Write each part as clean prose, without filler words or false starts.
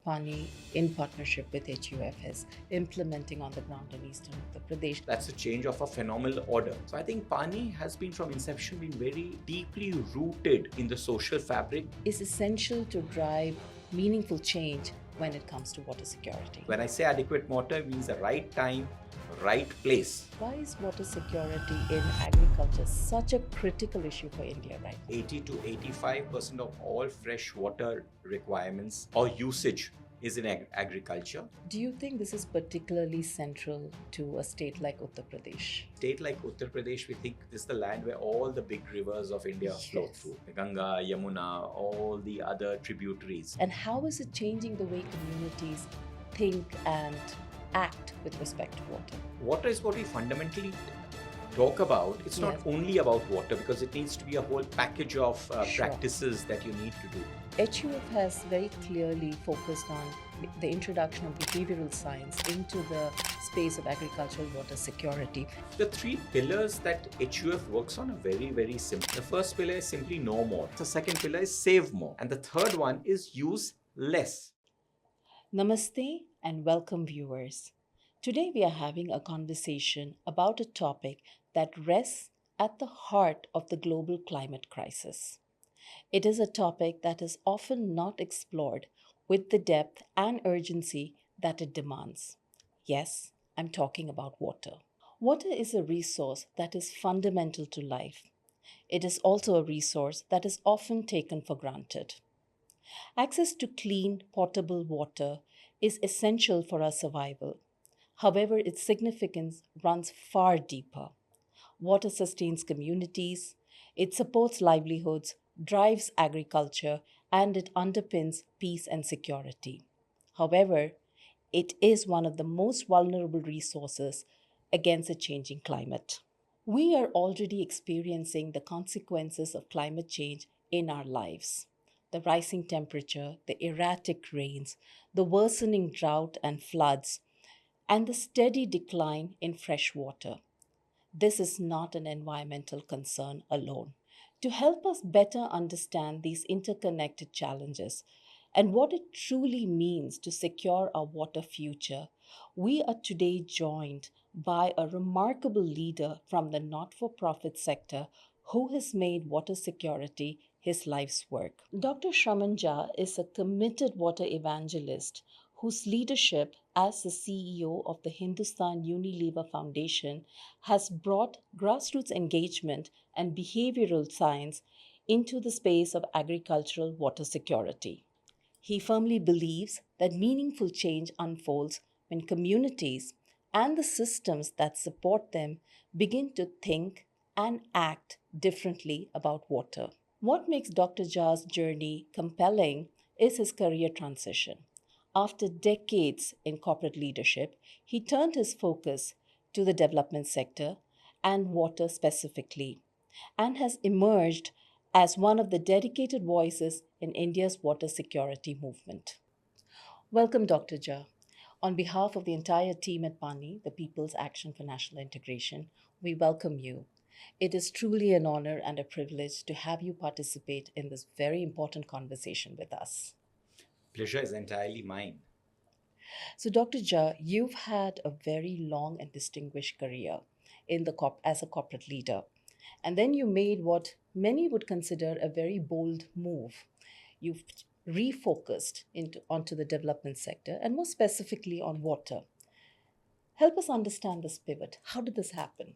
PANI, in partnership with HUF, is implementing on the ground in Eastern Uttar Pradesh. That's a change of a phenomenal order. So I think PANI has been from inception been very deeply rooted in the social fabric. Is essential to drive meaningful change when it comes to water security. When I say adequate water, it means the right time, right place. Why is water security in agriculture such a critical issue for India right now? 80 to 85% of all fresh water requirements or usage is in agriculture. Do you think this is particularly central to a state like Uttar Pradesh? State like Uttar Pradesh, we think this is the land where all the big rivers of India flow through. The Ganga, Yamuna, all the other tributaries. And how is it changing the way communities think and act with respect to water? Water is what we fundamentally talk about. It's not only about water, because it needs to be a whole package of practices that you need to do. HUF has very clearly focused on the introduction of behavioral science into the space of agricultural water security. The three pillars that HUF works on are very, very simple. The first pillar is simply know more. The second pillar is save more. And the third one is use less. Namaste and welcome, viewers. Today we are having a conversation about a topic that rests at the heart of the global climate crisis. It is a topic that is often not explored with the depth and urgency that it demands. Yes, I'm talking about water. Water is a resource that is fundamental to life. It is also a resource that is often taken for granted. Access to clean, potable water is essential for our survival. However, its significance runs far deeper. Water sustains communities, it supports livelihoods, drives agriculture, and it underpins peace and security. However, it is one of the most vulnerable resources against a changing climate. We are already experiencing the consequences of climate change in our lives. The rising temperature, the erratic rains, the worsening drought and floods, and the steady decline in fresh water. This is not an environmental concern alone. To help us better understand these interconnected challenges and what it truly means to secure our water future, we are today joined by a remarkable leader from the not-for-profit sector who has made water security his life's work. Dr. Shraman Jha is a committed water evangelist whose leadership as the CEO of the Hindustan Unilever Foundation has brought grassroots engagement and behavioral science into the space of agricultural water security. He firmly believes that meaningful change unfolds when communities and the systems that support them begin to think and act differently about water. What makes Dr. Jha's journey compelling is his career transition. After decades in corporate leadership, he turned his focus to the development sector and water specifically, and has emerged as one of the dedicated voices in India's water security movement. Welcome, Dr. Jha. On behalf of the entire team at PANI, the People's Action for National Integration, we welcome you. It is truly an honor and a privilege to have you participate in this very important conversation with us. Pleasure is entirely mine. So, Dr. Jha, you've had a very long and distinguished career as a corporate leader. And then you made what many would consider a very bold move. You've refocused onto the development sector and more specifically on water. Help us understand this pivot. How did this happen?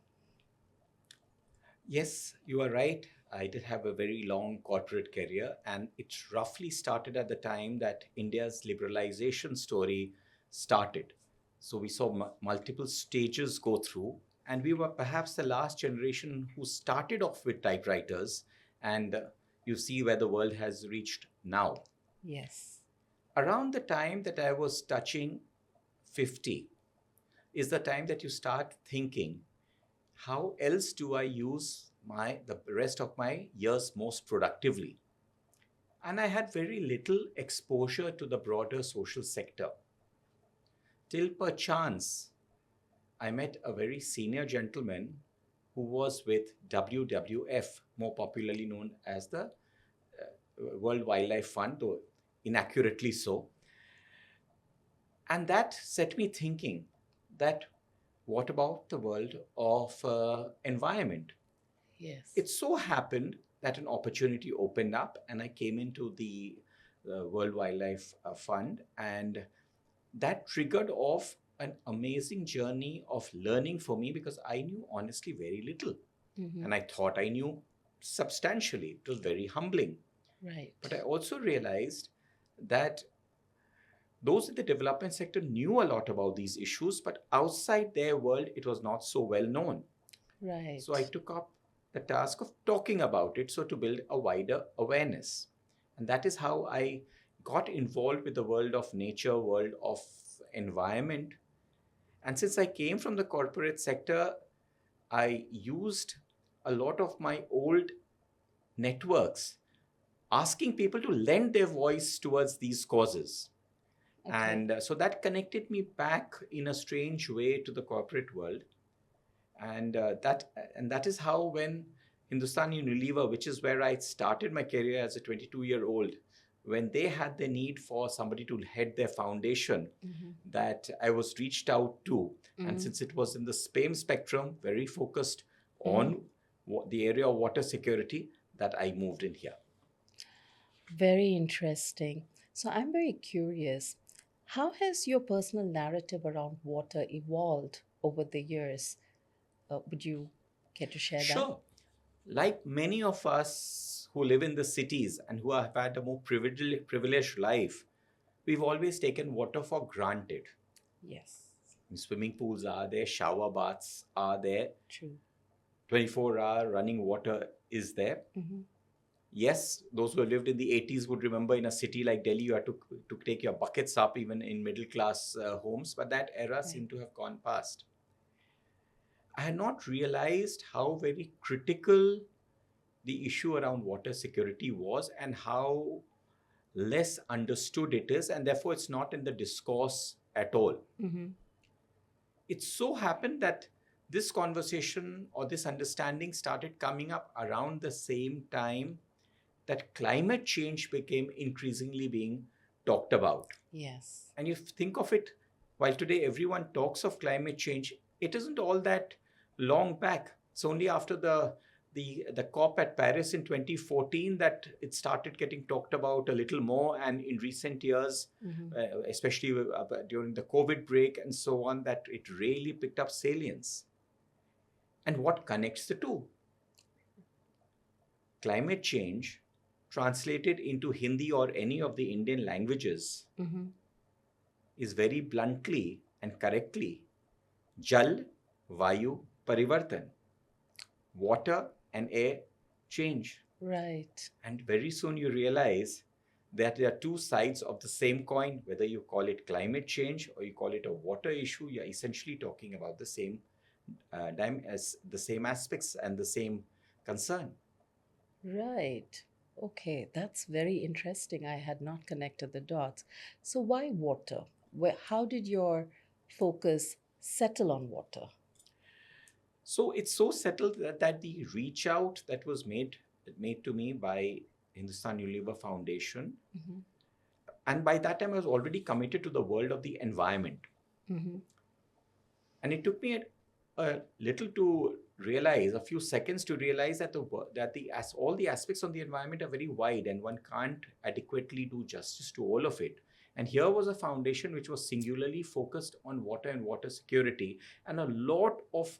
Yes, you are right. I did have a very long corporate career, and it roughly started at the time that India's liberalization story started. So we saw multiple stages go through, and we were perhaps the last generation who started off with typewriters, and you see where the world has reached now. Yes. Around the time that I was touching 50 is the time that you start thinking, how else do I use the rest of my years most productively? And I had very little exposure to the broader social sector. Till perchance, I met a very senior gentleman who was with WWF, more popularly known as the World Wildlife Fund, though inaccurately so. And that set me thinking that what about the world of environment? Yes. It so happened that an opportunity opened up, and I came into the World Wildlife Fund, and that triggered off an amazing journey of learning for me because I knew honestly very little. Mm-hmm. And I thought I knew substantially. It was very humbling. Right. But I also realized that those in the development sector knew a lot about these issues, but outside their world, it was not so well known. So I Right. took up the task of talking about it, so to build a wider awareness. And that is how I got involved with the world of nature, world of environment. And since I came from the corporate sector, I used a lot of my old networks asking people to lend their voice towards these causes. Okay. And so that connected me back in a strange way to the corporate world. And that is how, when Hindustan Unilever, which is where I started my career as a 22-year-old, when they had the need for somebody to head their foundation, Mm-hmm. that I was reached out to. And Mm-hmm. since it was in the same spectrum, very focused Mm-hmm. on the area of water security, that I moved in here. Very interesting. So I'm very curious. How has your personal narrative around water evolved over the years? Would you care to share that? Sure. Like many of us who live in the cities and who have had a more privileged life, we've always taken water for granted. Yes. Swimming pools are there, shower baths are there, True. 24-hour running water is there. Mm-hmm. Yes, those who have lived in the 80s would remember in a city like Delhi, you had to take your buckets up even in middle class homes, but that era Right. seemed to have gone past. I had not realized how very critical the issue around water security was and how less understood it is, and therefore it's not in the discourse at all. Mm-hmm. It so happened that this conversation or this understanding started coming up around the same time that climate change became increasingly being talked about. Yes. And you think of it, while today everyone talks of climate change, it isn't all that long back. It's only after the COP at Paris in 2014 that it started getting talked about a little more, and in recent years, Mm-hmm. especially during the COVID break and so on, that it really picked up salience. And what connects the two? Climate change, translated into Hindi or any of the Indian languages, Mm-hmm. is very bluntly and correctly Jal, Vayu, Parivartan. Water and air change. Right. And very soon you realize that there are two sides of the same coin. Whether you call it climate change or you call it a water issue, you're essentially talking about the same as the same aspects and the same concern. Right. Okay, that's very interesting. I had not connected the dots. So why water? How did your focus settle on water? So it's so settled that the reach out that was made to me by Hindustan Unilever Foundation, Mm-hmm. and by that time I was already committed to the world of the environment. Mm-hmm. And it took me a little to realize, a few seconds to realize that all the aspects of the environment are very wide, and one can't adequately do justice to all of it. And here was a foundation which was singularly focused on water and water security, and a lot of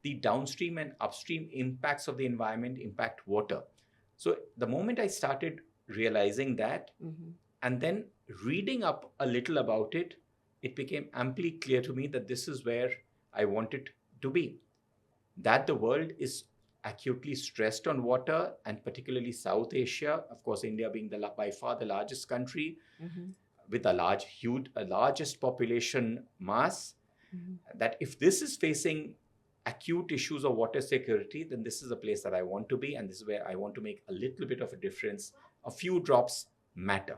the downstream and upstream impacts of the environment impact water. So the moment I started realizing that, Mm-hmm. and then reading up a little about it, it became amply clear to me that this is where I wanted to be. That the world is acutely stressed on water, and particularly South Asia, of course, India being by far the largest country Mm-hmm. with a largest population mass, Mm-hmm. that if this is facing acute issues of water security, then this is a place that I want to be, and this is where I want to make a little bit of a difference. A few drops matter.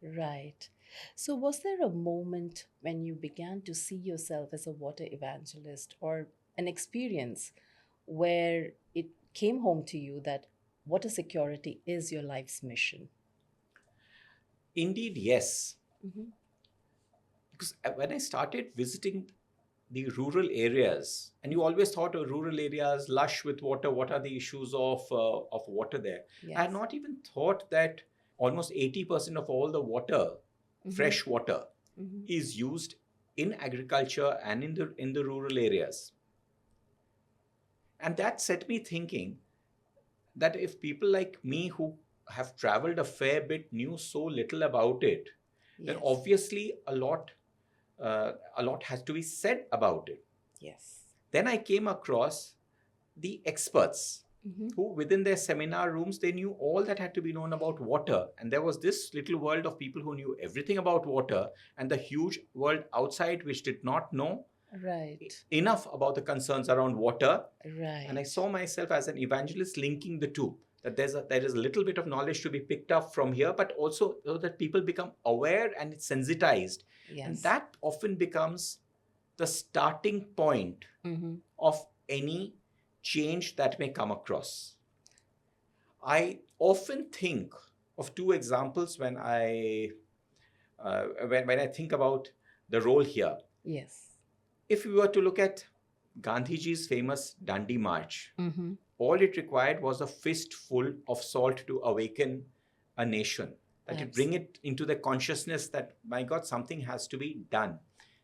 Right. So, was there a moment when you began to see yourself as a water evangelist, or an experience where it came home to you that water security is your life's mission? Indeed, yes. Mm-hmm. Because when I started visiting the rural areas, and you always thought of rural areas lush with water, what are the issues of water there? I had Yes. not even thought that almost 80% of all the water, Mm-hmm. fresh water, Mm-hmm. is used in agriculture and in the rural areas. And that set me thinking that if people like me who have traveled a fair bit knew so little about it, then Yes. obviously a lot has to be said about it. Yes. Then I came across the experts Mm-hmm. who, within their seminar rooms, they knew all that had to be known about water. And there was this little world of people who knew everything about water, and the huge world outside which did not know Right. enough about the concerns around water. And I Right. saw myself as an evangelist linking the two. That there is a little bit of knowledge to be picked up from here, but also so that people become aware and it's sensitized. And Yes. that often becomes the starting point Mm-hmm. of any change that may come across. I often think of two examples when I think about the role here. Yes. If we were to look at Gandhiji's famous Dandi March, Mm-hmm. all it required was a fistful of salt to awaken a nation, that it bring it into the consciousness that, my God, something has to be done.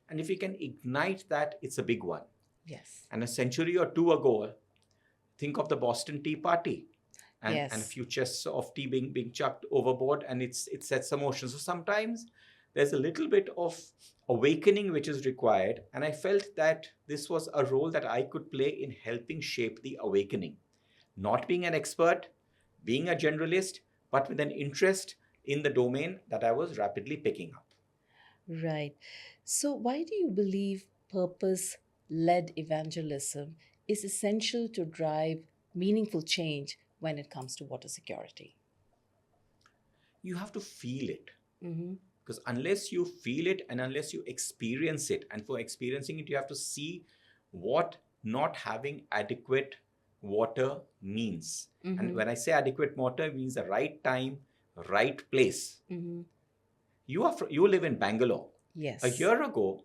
And if we can ignite that, it's a big one. Yes. And a century or two ago, think of the Boston Tea Party and a Yes. few chests of tea being chucked overboard, and it sets some motion. So sometimes there's a little bit of awakening which is required, and I felt that this was a role that I could play in helping shape the awakening. Not being an expert, being a generalist, but with an interest in the domain that I was rapidly picking up. Right. So, why do you believe purpose led evangelism is essential to drive meaningful change when it comes to water security? You have to feel it. Mm-hmm. Because unless you feel it and unless you experience it, and for experiencing it, you have to see what not having adequate water means. And Mm-hmm. when I say adequate water, it means the right time, right place. Mm-hmm. You live in Bangalore. A Yes. year ago,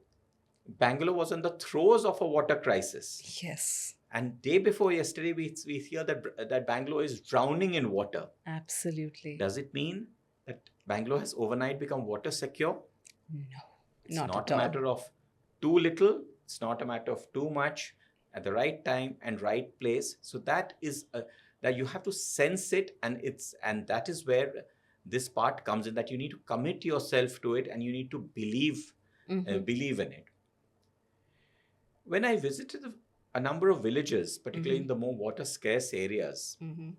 Bangalore was in the throes of a water crisis. Yes. And day before yesterday, we hear that Bangalore is drowning in water. Absolutely. Does it mean that Bangalore has overnight become water secure? No, It's not not at a all. matter of too little, it's not a matter of too much, at the right time and right place. So that you have to sense it, and that is where this part comes in, that you need to commit yourself to it and you need to Mm-hmm. believe in it. When I visited a number of villages, particularly in the more water scarce areas, Mm-hmm.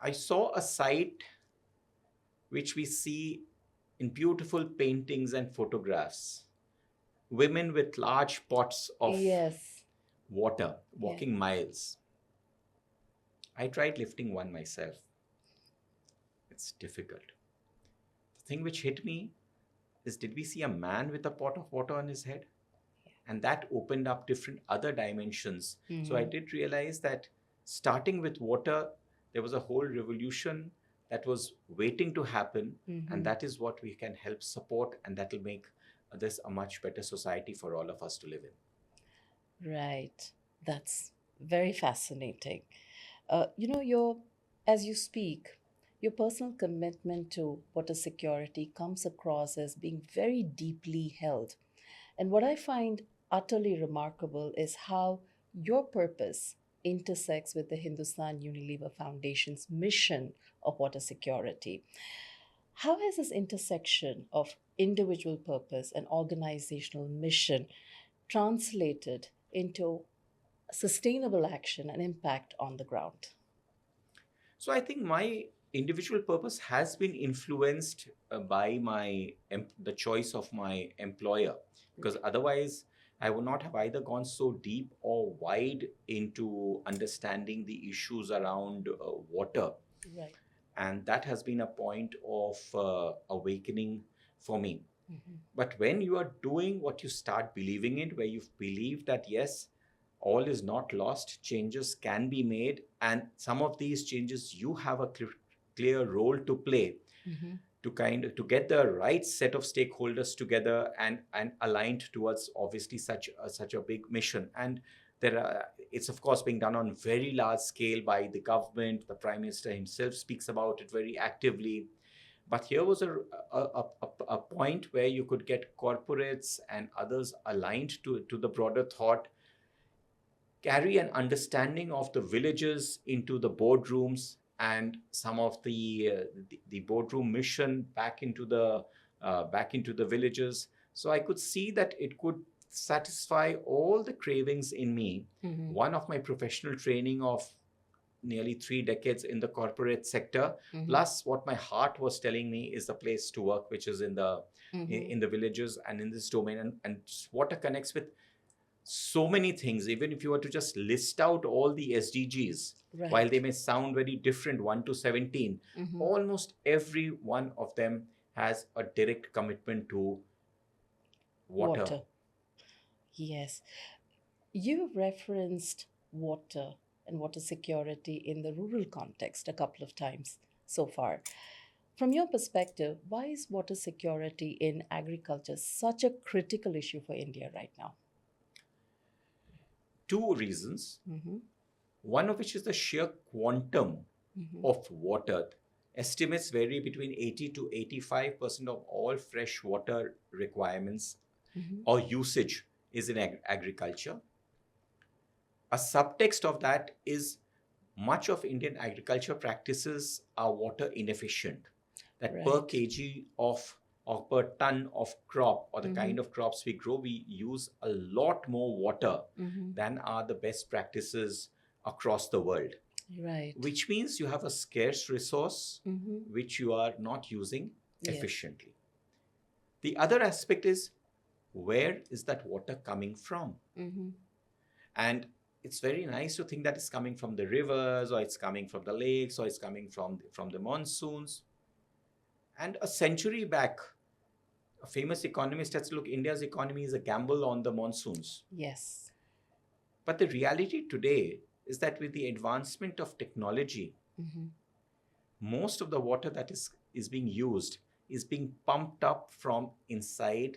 I saw a sight which we see in beautiful paintings and photographs. Women with large pots of Yes. water Yeah. walking miles. I tried lifting one myself. It's difficult. The thing which hit me is, did we see a man with a pot of water on his head? And that opened up different other dimensions. So I did realize that starting with water, there was a whole revolution that was waiting to happen. And that is what we can help support, and that will make this a much better society for all of us to live in. Right. That's very fascinating. As you speak, your personal commitment to water security comes across as being very deeply held. And what I find utterly remarkable is how your purpose intersects with the Hindustan Unilever Foundation's mission of water security. How has this intersection of individual purpose and organizational mission translated into sustainable action and impact on the ground? So I think my individual purpose has been influenced by the choice of my employer, because otherwise I would not have either gone so deep or wide into understanding the issues around water. Right. And that has been a point of awakening for me. Mm-hmm. But when you are doing what you start believing in, where you believe that yes, all is not lost, changes can be made, and some of these changes you have a clear role to play, Mm-hmm. to get the right set of stakeholders together and aligned towards obviously such a big mission. And it's of course being done on very large scale by the government. The Prime Minister himself speaks about it very actively. But here was a point where you could get corporates and others aligned to the broader thought, carry an understanding of the villages into the boardrooms, and some of the boardroom mission back into the villages. So I could see that it could satisfy all the cravings in me. Mm-hmm. One of my professional training of nearly 3 decades in the corporate sector, Mm-hmm. plus what my heart was telling me is the place to work, which is in the villages and in this domain. And water connects with so many things. Even if you were to just list out all the SDGs, Right. while they may sound very different, 1 to 17, almost every one of them has a direct commitment to water. Yes. You referenced water and water security in the rural context a couple of times so far. From your perspective, why is water security in agriculture such a critical issue for India right now? 2 reasons. Mm-hmm. One of which is the sheer quantum Mm-hmm. of water. Estimates vary between 80 to 85% of all fresh water requirements or usage is in agriculture. A subtext of that is much of Indian agriculture practices are water inefficient. That per Right. kg of or per ton of crop or the kind of crops we grow, we use a lot more water than are the best practices across the world. Right. Which means you have a scarce resource which you are not using efficiently. The other aspect is, where is that water coming from? And it's very nice to think that it's coming from the rivers, or it's coming from the lakes, or it's coming from the monsoons. And a century back, a famous economist said, look, India's economy is a gamble on the monsoons. Yes. But the reality today is that with the advancement of technology, most of the water that is being used is being pumped up from inside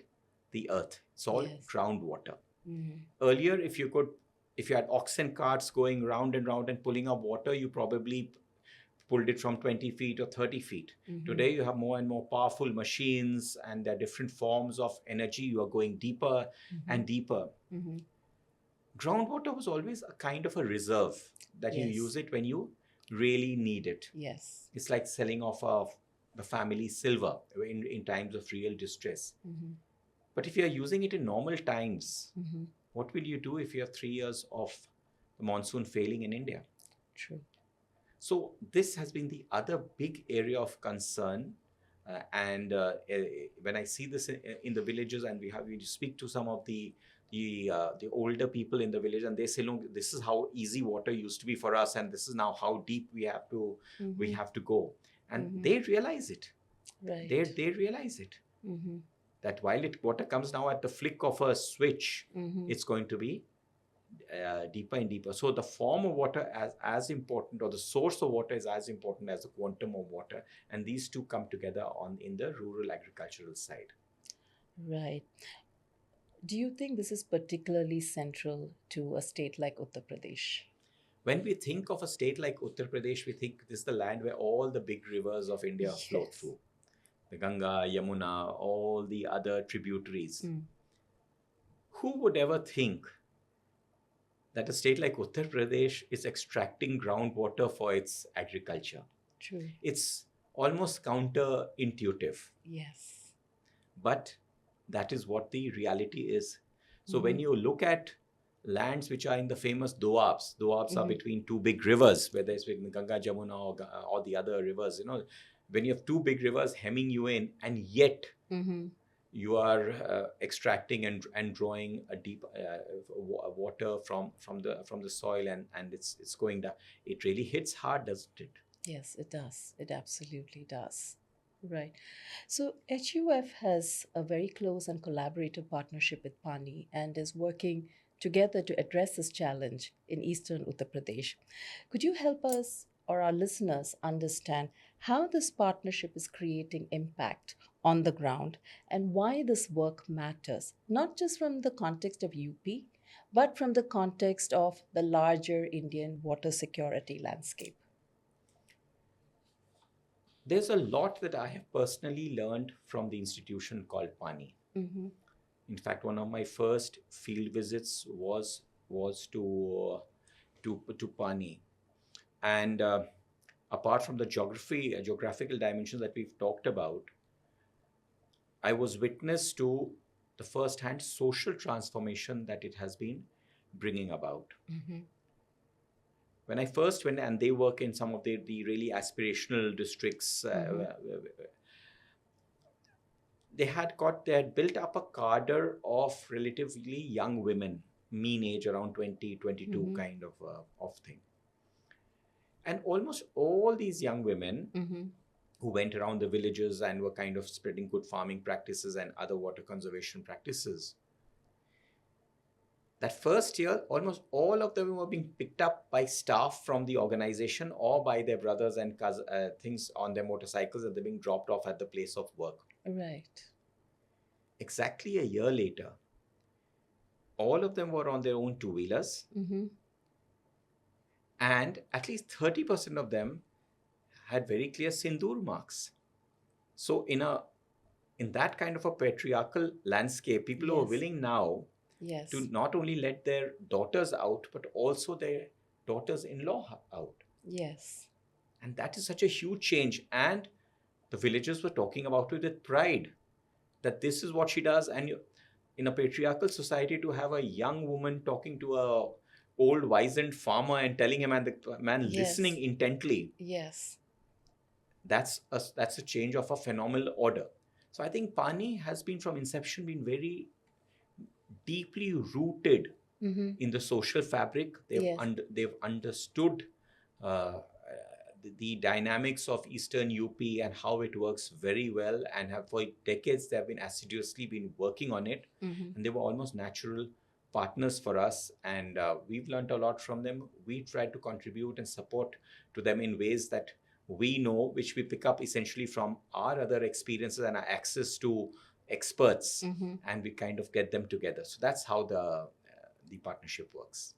the earth. It's all groundwater. Earlier, if you had oxen carts going round and round and pulling up water, you probably pulled it from 20 feet or 30 feet. Today, you have more and more powerful machines, and there are different forms of energy. You are going deeper and deeper. Groundwater was always a kind of a reserve that you use it when you really need it. Yes. It's like selling off the family silver in times of real distress. But if you're using it in normal times, what will you do if you have 3 years of the monsoon failing in India? True. So this has been the other big area of concern. And when I see this in the villages, and we speak to some of the older people in the village, and they say, look, this is how easy water used to be for us, and this is now how deep we have to go. And they realize it. Right. They realize it. That while water comes now at the flick of a switch, it's going to be deeper and deeper. So the form of water as important, or the source of water is as important as the quantum of water, and these two come together in the rural agricultural side. Right. Do you think this is particularly central to a state like Uttar Pradesh? When we think of a state like Uttar Pradesh, we think this is the land where all the big rivers of India flow through. The Ganga, Yamuna, all the other tributaries. Who would ever think that a state like Uttar Pradesh is extracting groundwater for its agriculture? True. It's almost counterintuitive. Yes. But that is what the reality is. So when you look at lands which are in the famous doabs are between 2 big rivers, whether it's between Ganga, Jamuna, or the other rivers, when you have 2 big rivers hemming you in, and yet you are extracting and drawing a deep water from the soil, and it's going down. It really hits hard, doesn't it? Yes, it does. It absolutely does. Right. So HUF has a very close and collaborative partnership with PANI and is working together to address this challenge in Eastern Uttar Pradesh. Could you help us or our listeners understand how this partnership is creating impact on the ground and why this work matters, not just from the context of UP, but from the context of the larger Indian water security landscape. There's a lot that I have personally learned from the institution called PANI. Mm-hmm. In fact, one of my first field visits was to PANI, and apart from the geographical dimensions that we've talked about, I was witness to the first-hand social transformation that it has been bringing about. Mm-hmm. When I first went, and they work in some of the really aspirational districts, they had built up a cadre of relatively young women, mean age around 20, 22 kind of thing. And almost all these young women who went around the villages and were kind of spreading good farming practices and other water conservation practices. That first year, almost all of them were being picked up by staff from the organization or by their brothers and things on their motorcycles, and they're being dropped off at the place of work. Right. Exactly a year later, all of them were on their own two-wheelers, and at least 30% of them had very clear sindoor marks. So in that kind of a patriarchal landscape, people who are willing now to not only let their daughters out, but also their daughters-in-law out. Yes. And that is such a huge change. And the villagers were talking about it with pride, that this is what she does. And in a patriarchal society, to have a young woman talking to a old wizened farmer and telling him, and the man listening intently. Yes. That's a change of a phenomenal order. So I think PANI has been from inception been very deeply rooted in the social fabric. They've understood the dynamics of Eastern UP and how it works very well, and have for decades they have been assiduously been working on it, and they were almost natural partners for us, and we've learned a lot from them. We tried to contribute and support to them in ways that we know, which we pick up essentially from our other experiences and our access to experts, and we kind of get them together. So that's how the partnership works.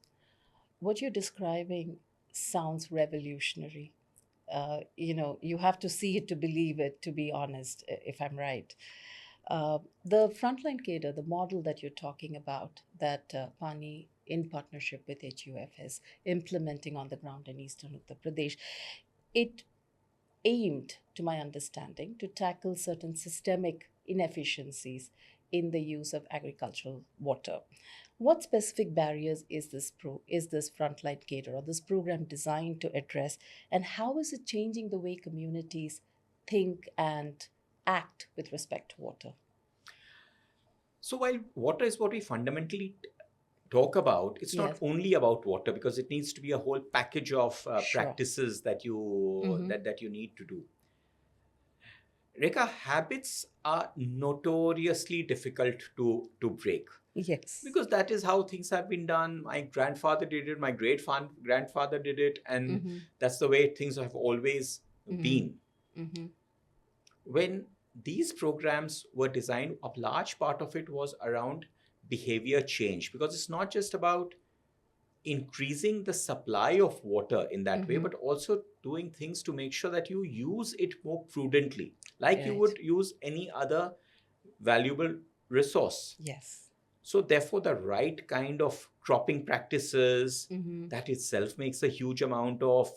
What you're describing sounds revolutionary. You have to see it to believe it, to be honest, if I'm right. The frontline cadre, the model that you're talking about, that PANI in partnership with HUF is implementing on the ground in Eastern Uttar Pradesh, it aimed, to my understanding, to tackle certain systemic inefficiencies in the use of agricultural water. What specific barriers is this frontline cadre or this program designed to address, and how is it changing the way communities think and act with respect to water? So while water is what we fundamentally talk about, it's not only about water, because it needs to be a whole package of practices that you that you need to do. Rekha, habits are notoriously difficult to break. Yes. Because that is how things have been done. My grandfather did it, my great-grandfather did it, and that's the way things have always been. When these programs were designed, a large part of it was around behavior change, because it's not just about increasing the supply of water in that way, but also doing things to make sure that you use it more prudently, like you would use any other valuable resource. Yes. So therefore, the right kind of cropping practices, that itself makes a huge amount of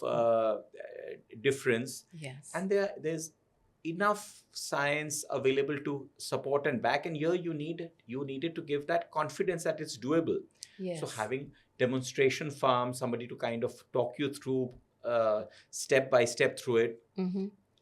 difference. Yes. And there's enough science available to support and back. And here you needed to give that confidence that it's doable. Yes. So having demonstration farms, somebody to kind of talk you through step by step through it.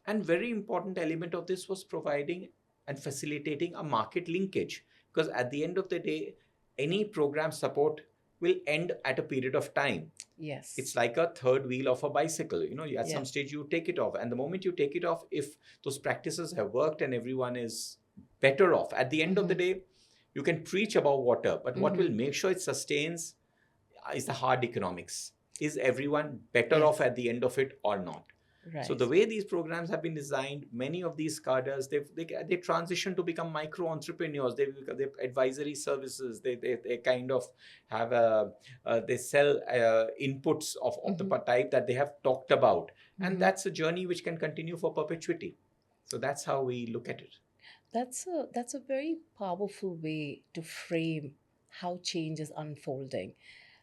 And very important element of this was providing and facilitating a market linkage. Because at the end of the day, any program support will end at a period of time. Yes. It's like a third wheel of a bicycle. At some stage you take it off. And the moment you take it off, if those practices have worked and everyone is better off, at the end of the day, you can preach about water. But what will make sure it sustains is the hard economics. is everyone better off Yes. at the end of it or not? So Right. the way these programs have been designed, many of these cadres, they transition to become micro entrepreneurs. They advisory services. They kind of have they sell inputs of the Mhm. type that they have talked about, and Mhm. that's a journey which can continue for perpetuity. So that's how we look at it. That's a very powerful way to frame how change is unfolding.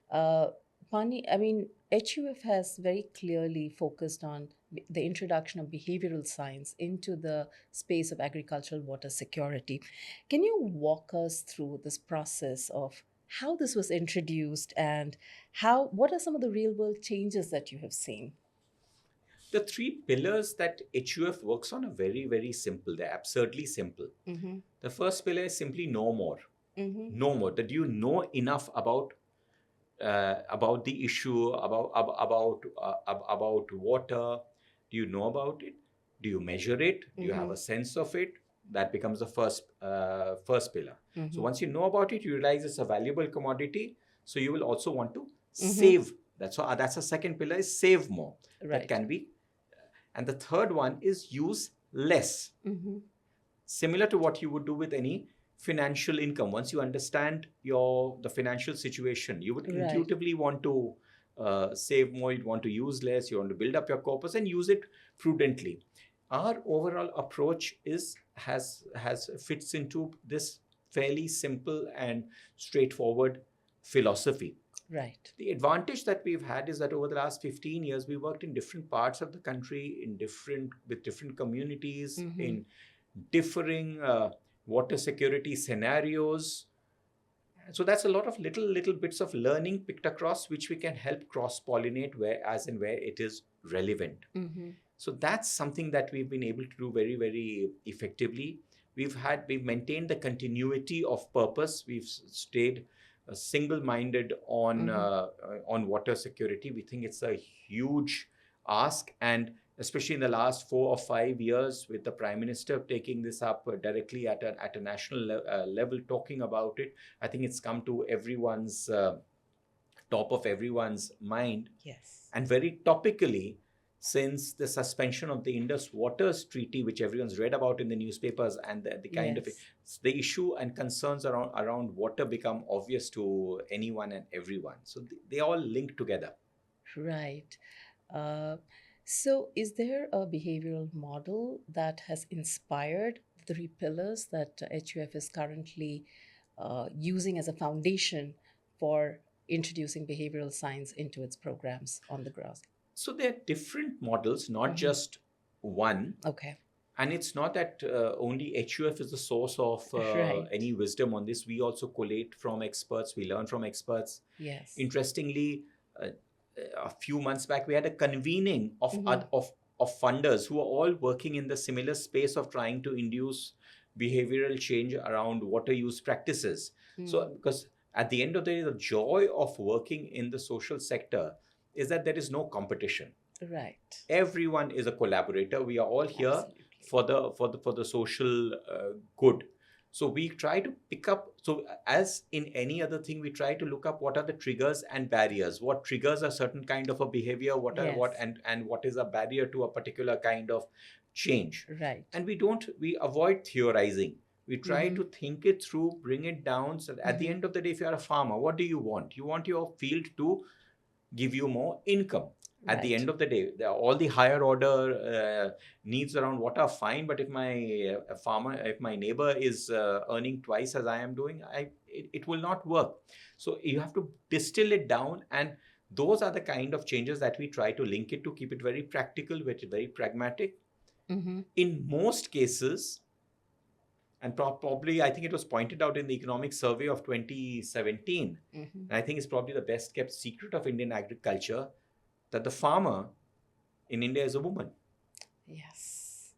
Uh, Pani, I mean, HUF has very clearly focused on the introduction of behavioral science into the space of agricultural water security. Can you walk us through this process of how this was introduced and what are some of the real world changes that you have seen? The three pillars that HUF works on are very, very simple. They're absurdly simple. Mm-hmm. The first pillar is simply know more. Mm-hmm. Know more. That you know enough about the issue, about water. Do you know about it? Do you measure it? Do you have Mm-hmm. a sense of it? That becomes the first pillar. So Mm-hmm. once you know about it, you realize it's a valuable commodity. So you will also want to Mm-hmm. save. That's the second pillar, is save more. That Right. can be. And the third one is use less, Mm-hmm. similar to what you would do with any financial income. Once you understand the financial situation, you would Right. intuitively want to save more, you want to use less, you want to build up your corpus and use it prudently. Our overall approach is has fits into this fairly simple and straightforward philosophy. Right. The advantage that we've had is that over the last 15 years, we worked in different parts of the country, in different with different communities, Mm-hmm. in differing water security scenarios. So that's a lot of little bits of learning picked across, which we can help cross pollinate where as and where it is relevant. Mm-hmm. So that's something that we've been able to do very, very effectively. We've maintained the continuity of purpose. We've stayed single-minded Mm-hmm. on water security. We think it's a huge ask, and especially in the last 4 or 5 years, with the Prime Minister taking this up directly at a national level, talking about it, I think it's come to everyone's top of everyone's mind, Yes. and very topically, since the suspension of the Indus Waters Treaty, which everyone's read about in the newspapers, and the kind of Yes. the issue and concerns around water become obvious to anyone and everyone. So they all link together. Right. Uh, so, is there a behavioral model that has inspired the three pillars that HUF is currently using as a foundation for introducing behavioral science into its programs on the ground? So there are different models, not Hmm. just one. Okay. And it's not that only HUF is the source of Right. any wisdom on this. We also collate from experts, we learn from experts. Yes. Interestingly, uh, a few months back, we had a convening Hmm. of funders who are all working in the similar space of trying to induce behavioral change around water use practices. Mm. So, because at the end of the day, the joy of working in the social sector is that there is no competition. Right. Everyone is a collaborator. We are all here Absolutely. for the social good. So we try to pick up, so as in any other thing, we try to look up what are the triggers and barriers, what triggers a certain kind of a behavior, what Yes. and what is a barrier to a particular kind of change. Right. And we avoid theorizing. We try Mm-hmm. to think it through, bring it down. So at the Mm-hmm. end of the day, if you're a farmer, what do you want? You want your field to give you more income. At the Right. end of the day, all the higher order needs around water are fine, but if my farmer, if my neighbor is earning twice as I am doing, it will not work. So you have to distill it down, and those are the kind of changes that we try to link it to, keep it very practical, very pragmatic. Mm-hmm. In most cases, and probably I think it was pointed out in the economic survey of 2017, Mm-hmm. and I think it's probably the best kept secret of Indian agriculture, that the farmer in India is a woman. Yes.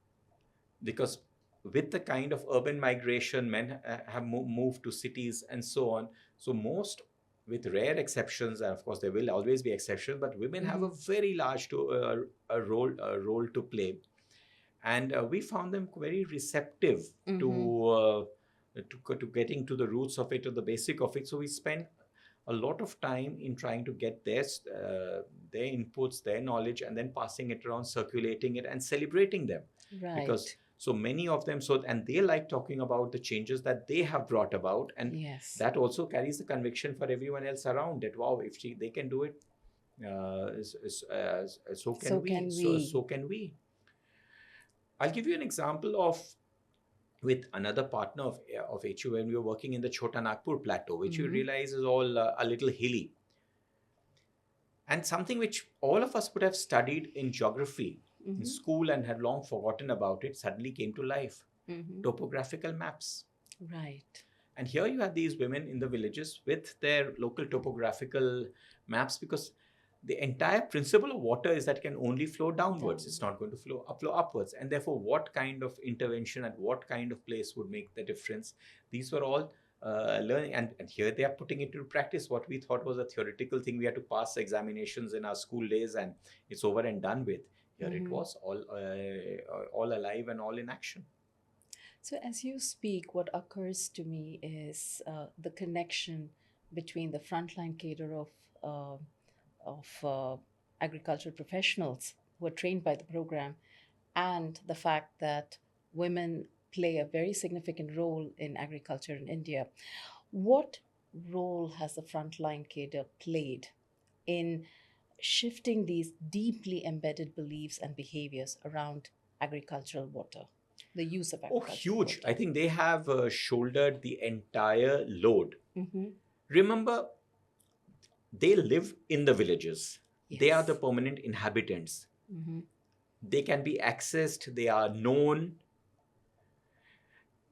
Because with the kind of urban migration, men have moved to cities and so on. So most, with rare exceptions, and of course there will always be exceptions, but women have Mm-hmm. a very large role to play, and we found them very receptive Mm-hmm. to, to getting to the roots of it, to the basic of it. So we spent a lot of time in trying to get their inputs, their knowledge, and then passing it around, circulating it, and celebrating them. Because Right. so many of them, and they like talking about the changes that they have brought about, and Yes. that also carries the conviction for everyone else around that, wow, if they can do it, so So can we. can So we. can we. I'll give you an example of with another partner of HU when we were working in the Chota Nagpur plateau, which you Mhm. realize is all a little hilly. And something which all of us would have studied in geography in Mhm. school and had long forgotten about it suddenly came to life. Mhm. Topographical maps. Right. And here you have these women in the villages with their local topographical maps, because the entire principle of water is that it can only flow downwards. It's not going to flow upwards. And therefore, what kind of intervention at what kind of place would make the difference? These were all learning. And here they are putting it into practice. What we thought was a theoretical thing, we had to pass examinations in our school days and it's over and done with. Here it Mhm. was all alive and all in action. So, as you speak, what occurs to me is the connection between the frontline cadre uh, of agricultural professionals who are trained by the program and the fact that women play a very significant role in agriculture in India. What role has the frontline cadre played in shifting these deeply embedded beliefs and behaviors around agricultural water, the use of Oh, agricultural huge. I water? think they have shouldered the entire load. Mm-hmm. Remember, they live in the villages. They are the Yes. permanent inhabitants. Mm-hmm. They can be accessed, they are known,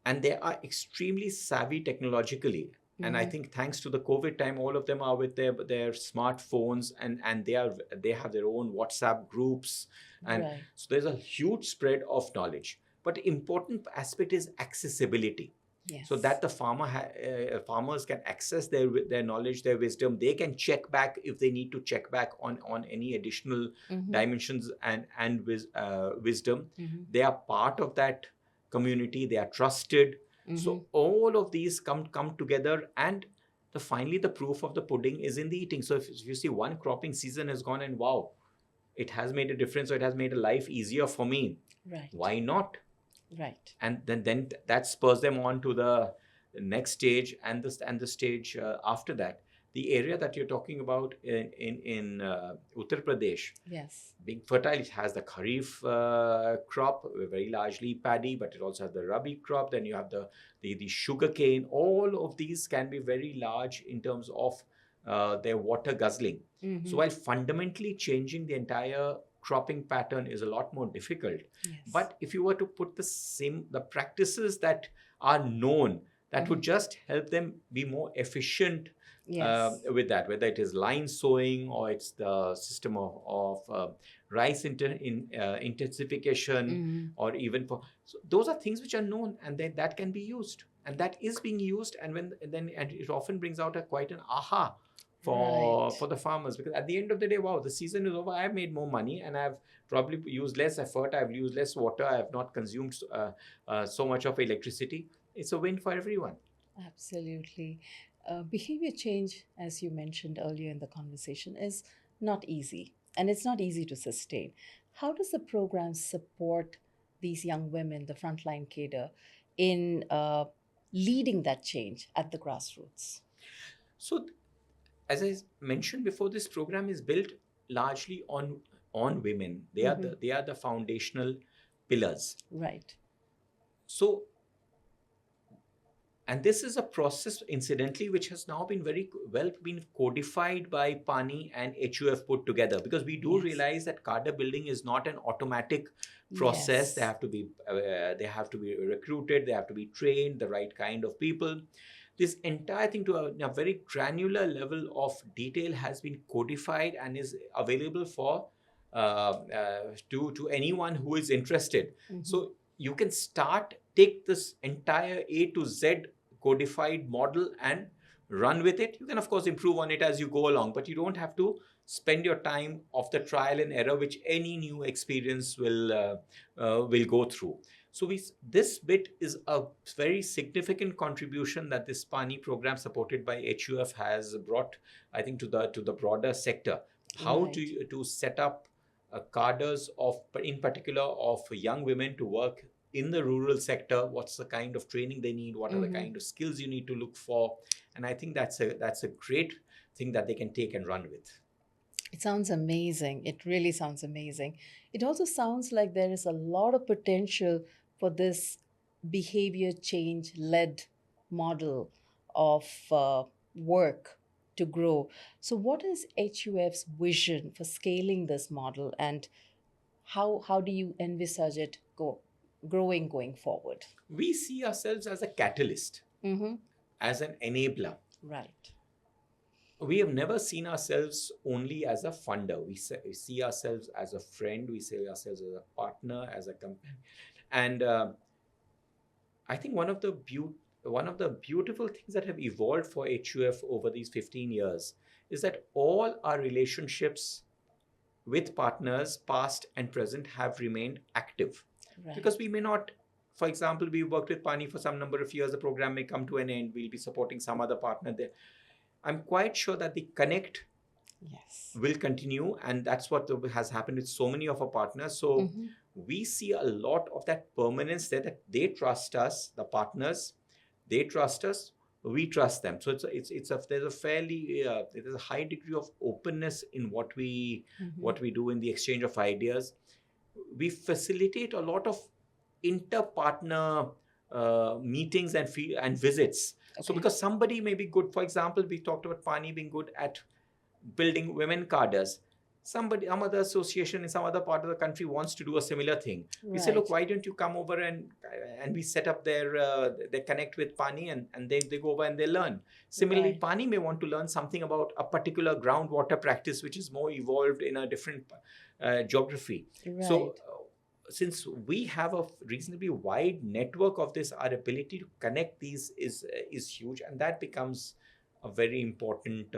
and they are extremely savvy technologically. And I Mm-hmm. think thanks to the COVID time, all of them are with their smartphones, and they have their own WhatsApp groups. And Right. so there's a huge spread of knowledge. But the important aspect is accessibility, so Yes. that the farmers can access their knowledge, their wisdom. They can check back if they need to check back on any additional Mm-hmm. dimensions and wisdom. Mm-hmm. They are part of that community. They are trusted. Mm-hmm. So all of these come together, and finally the proof of the pudding is in the eating. So if you see one cropping season has gone and wow, it has made a difference, or it has made a life easier for me, Right. why not? Right. And then that spurs them on to the next stage, and the stage after that. The area that you're talking about in Uttar Pradesh, Yes. being fertile, it has the kharif crop, very largely paddy, but it also has the rabi crop. Then you have the sugar cane. All of these can be very large in terms of their water guzzling. So Mm-hmm. while fundamentally changing the entire cropping pattern is a lot more difficult, Yes. but if you were to put the practices that are known, that would Mm-hmm. just help them be more efficient Yes. with that, whether it is line sowing or it's the system of rice intensification, Mm-hmm. or even for, so those are things which are known, and then that can be used, and that is being used. And it often brings out quite an aha for Right. the farmers, because at the end of the day, wow, the season is over, I've made more money, and I've probably used less effort, I've used less water, I have not consumed so much of electricity. It's a win for everyone. Absolutely. Behavior change, as you mentioned earlier in the conversation, is not easy and it's not easy to sustain. How does the program support these young women, the frontline cadre, in leading that change at the grassroots? So as I mentioned before, this program is built largely on women. Mm-hmm. They are the foundational pillars. Right. So, and this is a process, incidentally, which has now been very well been codified by PANI and HUF put together, because we do Yes. realize that cadre building is not an automatic process. Yes. They have to be recruited, they have to be trained, the right kind of people. This entire thing to a very granular level of detail has been codified and is available for to anyone who is interested. Mm-hmm. So you can take this entire A to Z codified model and run with it. You can of course improve on it as you go along, but you don't have to spend your time of the trial and error which any new experience will go through. So this bit is a very significant contribution that this PANI program supported by HUF has brought, I think, to the broader sector. How Right. to set up cadres of, in particular, of young women to work in the rural sector. What's the kind of training they need? What are the Mm-hmm. kind of skills you need to look for? And I think that's a great thing that they can take and run with. It sounds amazing. It really sounds amazing. It also sounds like there is a lot of potential for this behavior change led model of work to grow. So, what is HUF's vision for scaling this model, and how do you envisage it growing going forward? We see ourselves as a catalyst, Mm-hmm. as an enabler. Right. We have never seen ourselves only as a funder. We see ourselves as a friend. We see ourselves as a partner, as a companion. And I think one of the beautiful things that have evolved for HUF over these 15 years is that all our relationships with partners, past and present, have remained active. Because Right. we may not, for example, we worked with Pani for some number of years, the program may come to an end, we'll be supporting some other partner there. I'm quite sure that the connect Yes. will continue, and that's what has happened with so many of our partners. So Mm-hmm. we see a lot of that permanence there, that they trust us, the partners, they trust us, we trust them. So there's a fairly there's a high degree of openness in Mm-hmm. what we do in the exchange of ideas. We facilitate a lot of inter-partner meetings and visits. So Okay. because somebody may be good, for example, we talked about Pani being good at building women cadres. Somebody, some other association in some other part of the country wants to do a similar thing. We say, look, Right. why don't you come over, and we set up they connect with Pani, and they go over and they learn. Similarly, Right. Pani may want to learn something about a particular groundwater practice which is more evolved in a different geography. So Right. since we have a reasonably wide network of this, our ability to connect these is huge, and that becomes a very important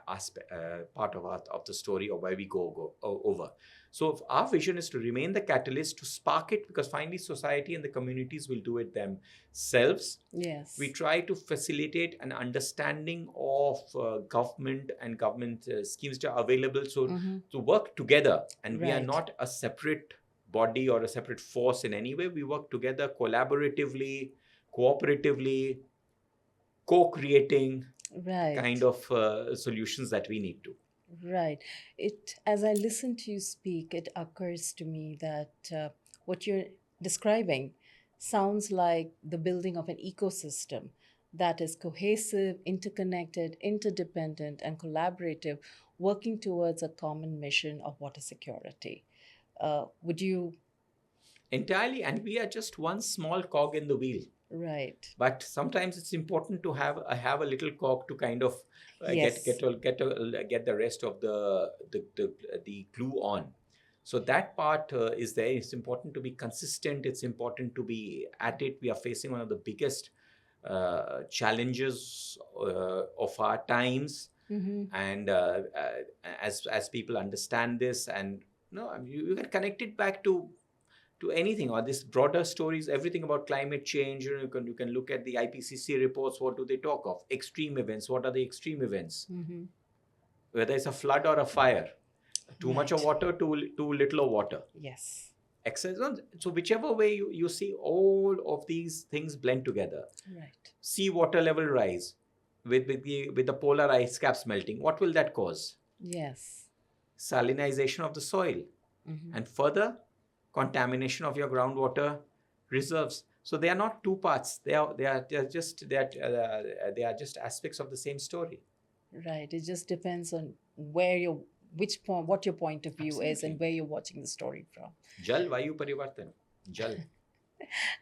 aspect, part of the story, or where we over. So if our vision is to remain the catalyst to spark it, because finally society and the communities will do it themselves. We Yes. try to facilitate an understanding of government and government schemes that are available, so Mm-hmm. to work together, and we are Right. not a separate body or a separate force in any way. We work together collaboratively, cooperatively, co-creating kind Right. of solutions that we need to. Right. It, as I listen to you speak, it occurs to me that what you're describing sounds like the building of an ecosystem that is cohesive, interconnected, interdependent, and collaborative, working towards a common mission of water security. Would you? Entirely, and we are just one small cog in the wheel. Right. But sometimes it's important to have a little cog to kind of Yes. get the rest of the glue on. So that part is there. It's important to be consistent. It's important to be at it. We are facing one of the biggest challenges of our times, Mm-hmm. and as people understand this, and no, I mean, you can connect it back to anything, or this broader stories, everything about climate change. You can look at the IPCC reports. What do they talk of? Extreme events. What are the extreme events? Mm-hmm. Whether it's a flood or a fire, too much of Right. water, too little of water, Yes. excess. So whichever way you see, all of these things blend together. Right. Sea water level rise with the polar ice caps melting. What will that cause? Yes. Salinization of the soil, Mm-hmm. and further contamination of your groundwater reserves. So they are not two parts. They are just aspects of the same story. Right. It just depends on where your which point what your point of view is and Absolutely. where you're watching the story from. Jal Vayu Parivartan. Jal.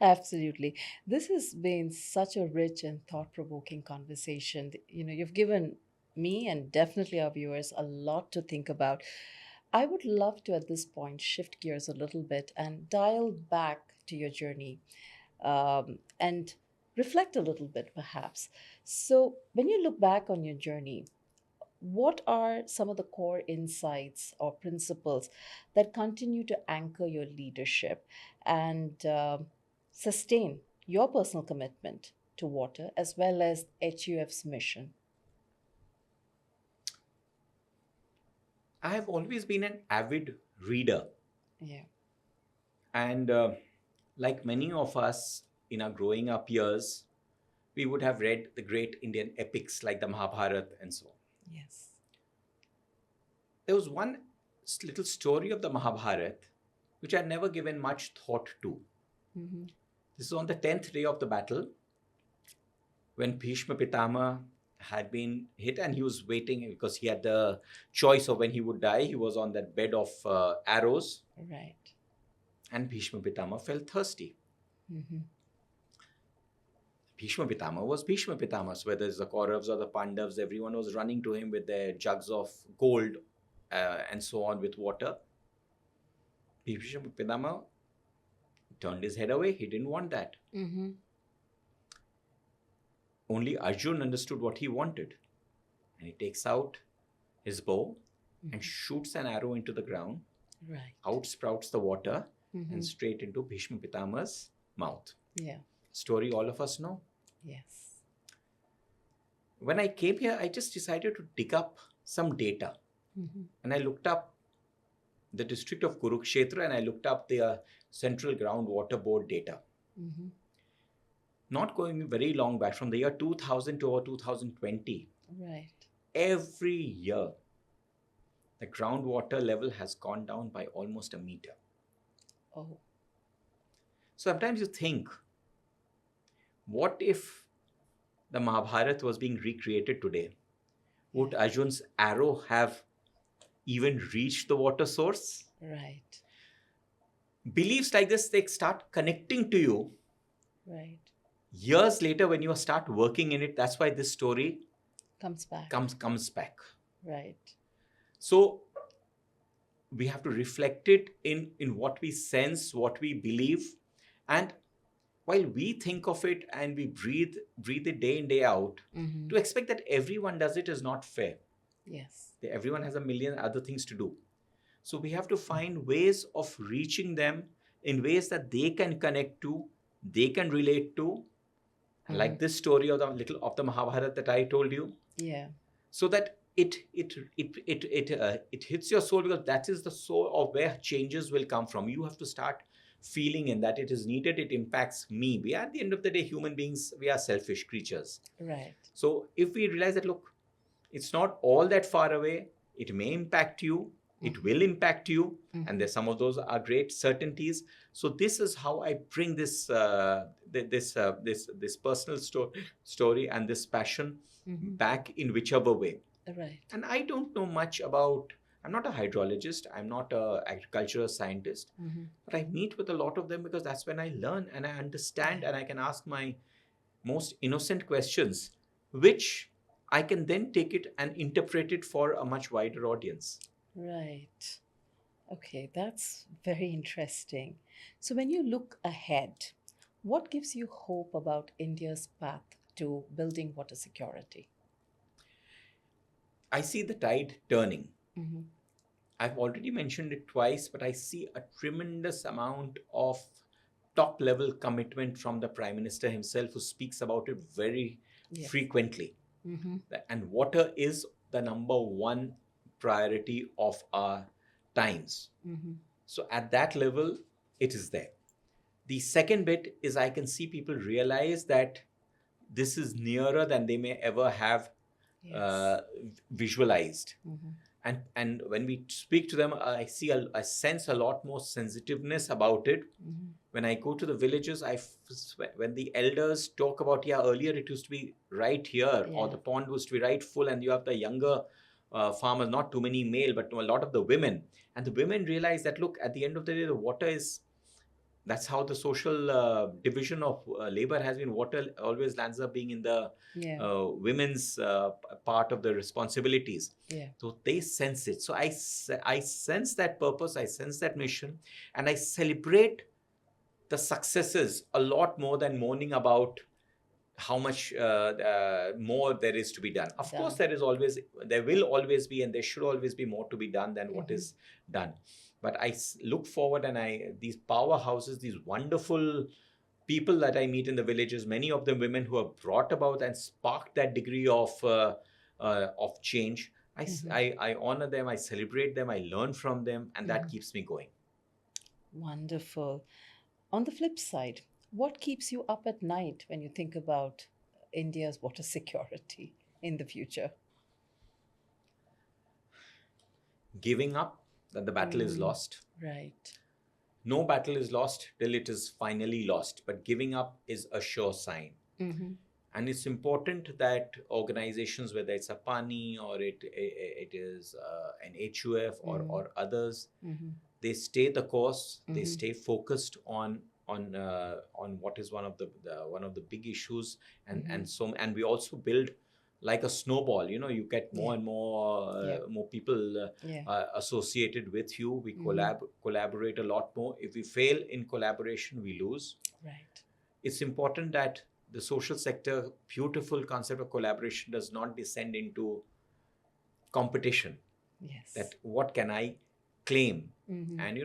Absolutely. This has been such a rich and thought-provoking conversation. You've given me and definitely our viewers a lot to think about. I would love to at this point shift gears a little bit and dial back to your journey, and reflect a little bit perhaps. So, when you look back on your journey, what are some of the core insights or principles that continue to anchor your leadership and sustain your personal commitment to water as well as HUF's mission? I have always been an avid reader. Yeah. And like many of us in our growing up years, we would have read the great Indian epics like the Mahabharata and so on. Yes. There was one little story of the Mahabharata which I had never given much thought to. Mm-hmm. This is on the 10th day of the battle when Bhishma Pitama had been hit and he was waiting because he had the choice of when he would die. He was on that bed of arrows Right. and Bhishma Pitama felt thirsty. Mm-hmm. Bhishma Pitama was Bhishma Pitama. So whether it's the Kauravas or the Pandavas, everyone was running to him with their jugs of gold and so on with water. Bhishma Pitama turned his head away. He didn't want that. Mm-hmm. Only Arjun understood what he wanted. And he takes out his bow and shoots an arrow into the ground. Right. Out sprouts the water Mm-hmm. and straight into Bhishma Pitama's mouth. Yeah. Story all of us know. Yes. When I came here, I just decided to dig up some data. Mm-hmm. And I looked up the district of Kurukshetra and I looked up the Central Groundwater Board data. Mm-hmm. Not going very long back, from the year 2000 to 2020, Right. every year the groundwater level has gone down by almost a meter. Oh. Sometimes you think, what if the Mahabharata was being recreated today? Would Arjun's arrow have even reached the water source? Right. Beliefs like this, they start connecting to you Right. years later when you start working in it. That's why this story Comes back. comes back. Right. So we have to reflect it in what we sense, what we believe. And while we think of it and we breathe it day in, day out, Mm-hmm. to expect that everyone does it is not fair. Yes. Everyone has a million other things to do. So we have to find ways of reaching them in ways that they can connect to, they can relate to. Like this story of the Mahabharata that I told you. Yeah. So that it hits your soul, because that is the soul of where changes will come from. You have to start feeling in that it is needed. It impacts me. We are, at the end of the day, human beings. We are selfish creatures. Right. So if we realize that, look, it's not all that far away. It may impact you. It will impact you. And there's some of those are great certainties. So this is how I bring this this personal story and this passion back in whichever way. Right. And I don't know much about. I'm not a hydrologist. I'm not an agricultural scientist. But I meet with a lot of them because that's when I learn and I understand and I can ask my most innocent questions, which I can then take it and interpret it for a much wider audience. Right. Okay, that's very interesting. So, when you look ahead, what gives you hope about India's path to building water security? I see the tide turning. Mm-hmm. I've already mentioned it twice, but I see a tremendous amount of top level commitment from the Prime Minister himself, who speaks about it very frequently. Mm-hmm. And water is the number one priority of our times. Mm-hmm. So at that level, it is there. The second bit is I can see people realize that this is nearer than they may ever have visualized. Mm-hmm. And when we speak to them, I sense a lot more sensitiveness about it. Mm-hmm. When I go to the villages, when the elders talk about, earlier it used to be right here, or the pond used to be right full, and you have the younger farmers, not too many male, but a lot of the women. And the women realize that, look, at the end of the day, the water is, that's how the social division of labor has been. Water always lands up being in the women's part of the responsibilities. Yeah. So they sense it. So I sense that purpose, I sense that mission, and I celebrate the successes a lot more than moaning about how much more there is to be done. Of course, Done. there will always be, and there should always be more to be done than what is done. But I look forward, and these powerhouses, these wonderful people that I meet in the villages, many of them women who have brought about and sparked that degree of change. I honor them, I celebrate them, I learn from them, and that keeps me going. Wonderful. On the flip side, what keeps you up at night when you think about India's water security in the future? Giving up that the battle is lost. Right. No battle is lost till it is finally lost, but giving up is a sure sign. And it's important that organizations, whether it's a PANI or it is an HUF or others, they stay the course, they stay focused on what is one of the big issues, and we also build like a snowball. You get more and more people associated with you. We collaborate a lot more. If we fail in collaboration, we lose. Right. It's important that the social sector, beautiful concept of collaboration, does not descend into competition. Yes. That what can I claim? And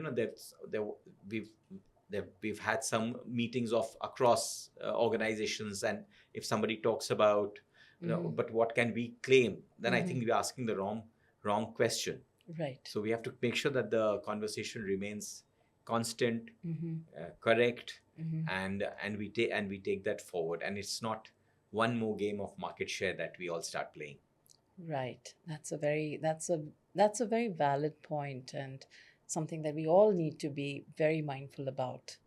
we've had some meetings of across organizations, and if somebody talks about but what can we claim, then I think we're asking the wrong question. Right. So we have to make sure that the conversation remains constant, correct, and we take that forward, and it's not one more game of market share that we all start playing. Right. That's a very valid point, and something that we all need to be very mindful about.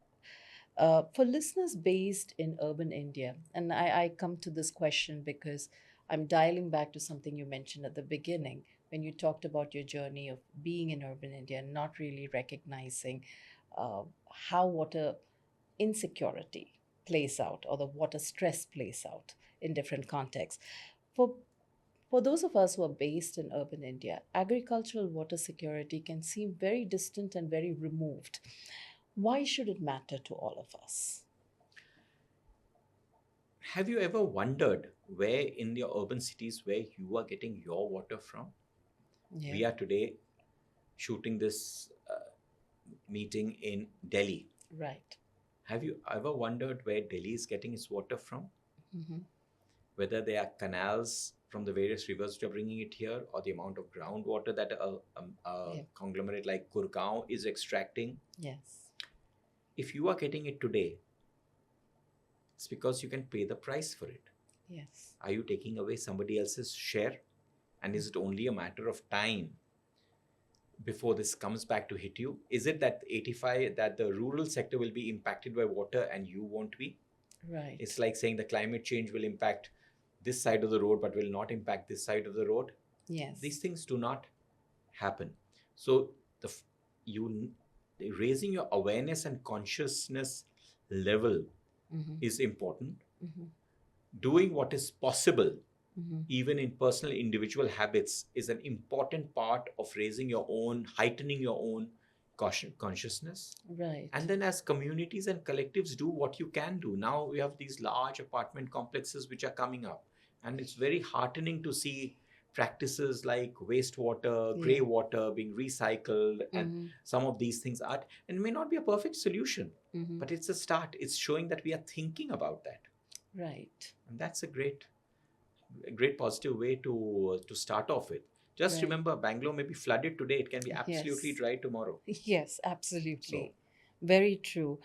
For listeners based in urban India, and I come to this question because I'm dialing back to something you mentioned at the beginning when you talked about your journey of being in urban India and not really recognizing how water insecurity plays out, or the water stress plays out in different contexts. For for those of us who are based in urban India, agricultural water security can seem very distant and very removed. Why should it matter to all of us? Have you ever wondered where in your urban cities where you are getting your water from? Yeah. We are today shooting this meeting in Delhi. Right. Have you ever wondered where Delhi is getting its water from? Whether there are canals from the various rivers which are bringing it here, or the amount of groundwater that a conglomerate like Gurgaon is extracting. Yes. If you are getting it today, it's because you can pay the price for it. Yes. Are you taking away somebody else's share? And is it only a matter of time before this comes back to hit you? Is it that the rural sector will be impacted by water and you won't be? Right. It's like saying the climate change will impact this side of the road but will not impact this side of the road. Yes. These things do not happen. So raising your awareness and consciousness level is important. Doing what is possible, even in personal individual habits, is an important part of heightening your own consciousness. Right. And then as communities and collectives, do what you can do. Now we have these large apartment complexes which are coming up, and it's very heartening to see practices like wastewater, grey water being recycled, and some of these things are, and may not be a perfect solution, but it's a start. It's showing that we are thinking about that. Right. And that's a great positive way to start off with. Just remember, Bangalore may be flooded today. It can be absolutely dry tomorrow. Yes, absolutely. Very true.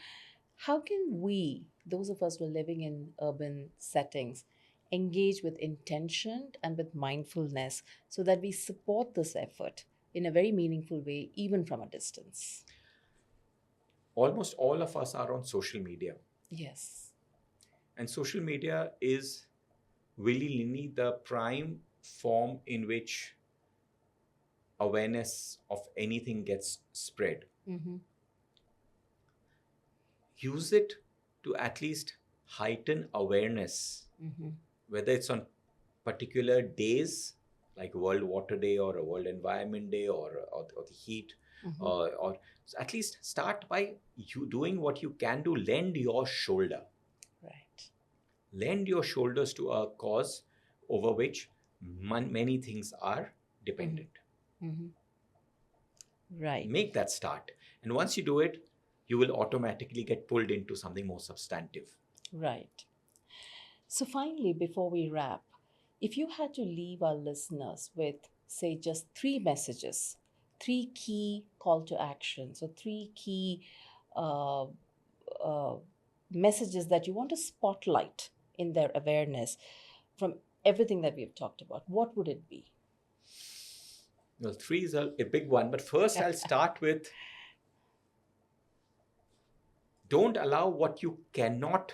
How can we, those of us who are living in urban settings, engage with intention and with mindfulness so that we support this effort in a very meaningful way, even from a distance? Almost all of us are on social media. Yes. And social media is willy-nilly the prime form in which awareness of anything gets spread. Use it to at least heighten awareness, whether it's on particular days like World Water Day or a World Environment Day or the heat, or at least start by you doing what you can do. Lend your shoulder. Right. lend your shoulders to a cause over which many things are dependent. Mhm. Right. Make that start. And once you do it, you will automatically get pulled into something more substantive. Right. So, finally, before we wrap, if you had to leave our listeners with, say, just three messages, three key call to actions, or three key uh, uh, messages that you want to spotlight in their awareness from everything that we've talked about, what would it be? Well, three is a big one, but first I'll start with don't allow what you cannot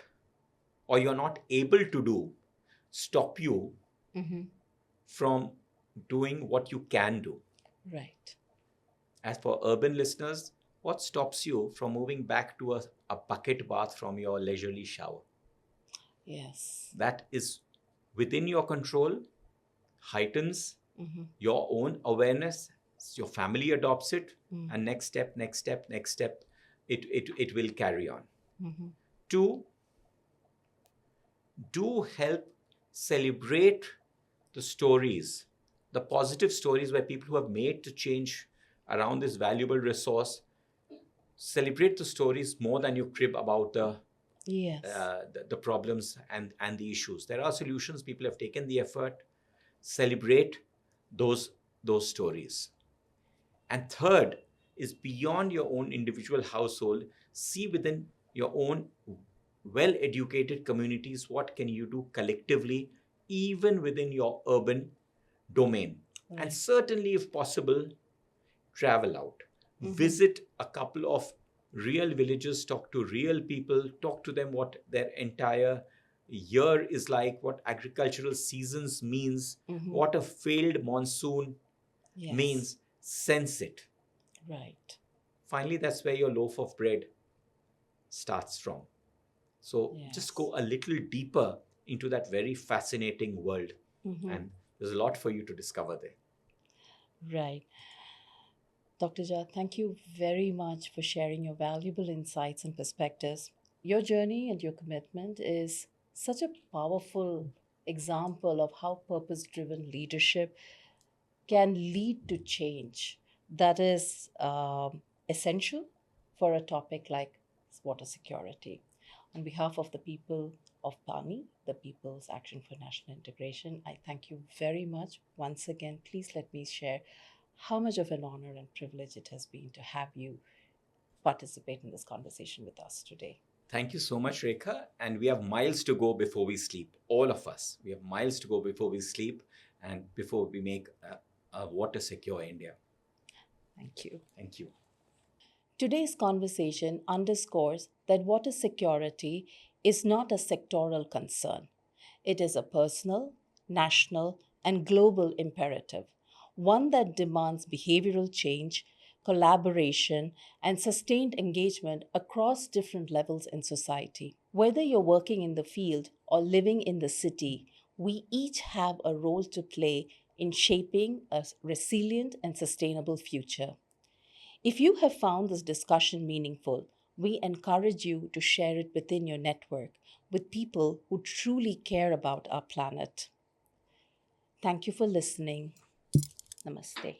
or you're not able to do stop you Mm-hmm. from doing what you can do. Right. As for urban listeners, what stops you from moving back to a bucket bath from your leisurely shower? Yes. That is within your control, heightens Mm-hmm. your own awareness, your family adopts it, Mm-hmm. and next step, next step, next step, it will carry on. Mm-hmm. Two, do help celebrate the stories, the positive stories where people who have made the change around this valuable resource. Celebrate the stories more than you crib about Yes. the problems and the issues. There are solutions. People have taken the effort. Celebrate those those stories. And third is beyond your own individual household. See within your own well-educated communities what can you do collectively, even within your urban domain. And Right. certainly, if possible, travel out, Mm-hmm. visit a couple of real villages, talk to real people, talk to them what their entire year is like, what agricultural seasons means, Mm-hmm. what a failed monsoon Yes. means. Sense it. Right. Finally, that's where your loaf of bread starts from. So just Yes. go a little deeper into that very fascinating world, Mm-hmm. and there's a lot for you to discover there. Right. Dr. Jha, thank you very much for sharing your valuable insights and perspectives. Your journey and your commitment is such a powerful example of how purpose driven leadership can lead to change that is essential for a topic like water security. On behalf of the people of PANI, the People's Action for National Integration, I thank you very much. Once again, please let me share how much of an honor and privilege it has been to have you participate in this conversation with us today. Thank you so much, Rekha. And we have miles to go before we sleep. All of us. We have miles to go before we sleep and before we make a water secure India. Thank you. Thank you. Today's conversation underscores that water security is not a sectoral concern. It is a personal, national, and global imperative, one that demands behavioral change, collaboration, and sustained engagement across different levels in society. Whether you're working in the field or living in the city, we each have a role to play in shaping a resilient and sustainable future. If you have found this discussion meaningful, we encourage you to share it within your network with people who truly care about our planet. Thank you for listening. Namaste.